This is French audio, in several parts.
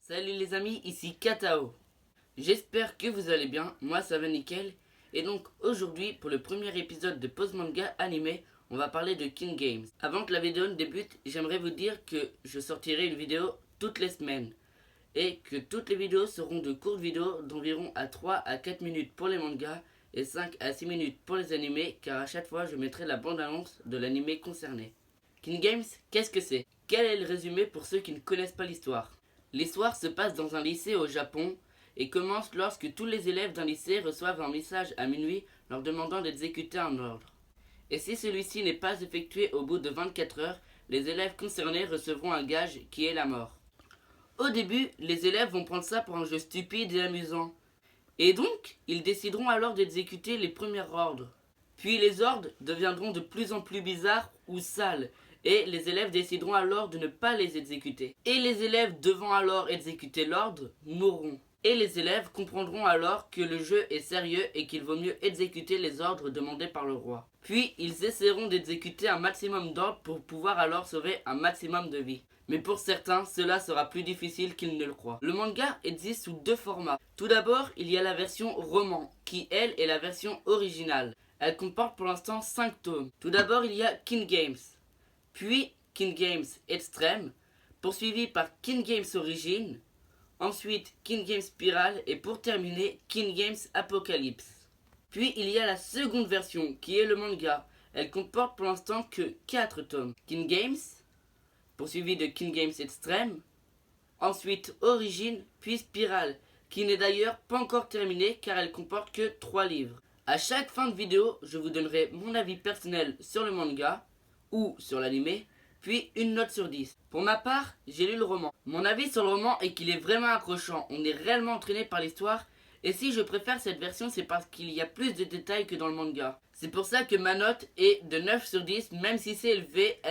Salut les amis, ici Katao. J'espère que vous allez bien, moi ça va nickel. Et donc aujourd'hui, pour le premier épisode de Pause Manga Animé, on va parler de King Games. Avant que la vidéo ne débute, j'aimerais vous dire que je sortirai une vidéo toutes les semaines. Et que toutes les vidéos seront de courtes vidéos d'environ à 3 à 4 minutes pour les mangas et 5 à 6 minutes pour les animés, car à chaque fois je mettrai la bande-annonce de l'animé concerné. King Games, qu'est-ce que c'est? Quel est le résumé pour ceux qui ne connaissent pas l'histoire? L'histoire se passe dans un lycée au Japon et commence lorsque tous les élèves d'un lycée reçoivent un message à minuit leur demandant d'exécuter un ordre. Et si celui-ci n'est pas effectué au bout de 24 heures, les élèves concernés recevront un gage qui est la mort. Au début, les élèves vont prendre ça pour un jeu stupide et amusant. Et donc, ils décideront alors d'exécuter les premiers ordres. Puis les ordres deviendront de plus en plus bizarres ou sales, et les élèves décideront alors de ne pas les exécuter. Et les élèves devant alors exécuter l'ordre mourront. Et les élèves comprendront alors que le jeu est sérieux et qu'il vaut mieux exécuter les ordres demandés par le roi. Puis ils essaieront d'exécuter un maximum d'ordres pour pouvoir alors sauver un maximum de vies. Mais pour certains, cela sera plus difficile qu'ils ne le croient. Le manga existe sous deux formats. Tout d'abord, il y a la version roman, qui elle est la version originale. Elle comporte pour l'instant 5 tomes. Tout d'abord, il y a King Games, puis King Games Extreme, poursuivi par King Games Origin, ensuite King Games Spiral et pour terminer King Games Apocalypse. Puis il y a la seconde version qui est le manga. Elle comporte pour l'instant que 4 tomes. King Games, poursuivi de King Games Extreme, ensuite Origin, puis Spiral, qui n'est d'ailleurs pas encore terminée car elle comporte que 3 livres. À chaque fin de vidéo, je vous donnerai mon avis personnel sur le manga ou sur l'animé, puis une note sur 10. Pour ma part, j'ai lu le roman. Mon avis sur le roman est qu'il est vraiment accrochant, on est réellement entraîné par l'histoire, et si je préfère cette version, c'est parce qu'il y a plus de détails que dans le manga. C'est pour ça que ma note est de 9 sur 10, même si c'est élevé,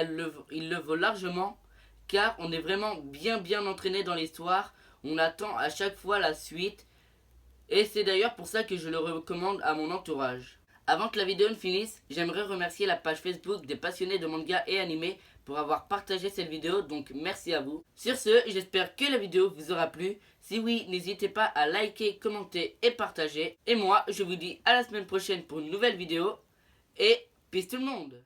il le vaut largement, car on est vraiment bien entraîné dans l'histoire, on attend à chaque fois la suite, et c'est d'ailleurs pour ça que je le recommande à mon entourage. Avant que la vidéo ne finisse, j'aimerais remercier la page Facebook des passionnés de manga et animé pour avoir partagé cette vidéo, donc merci à vous. Sur ce, j'espère que la vidéo vous aura plu. Si oui, n'hésitez pas à liker, commenter et partager. Et moi, je vous dis à la semaine prochaine pour une nouvelle vidéo. Et peace tout le monde!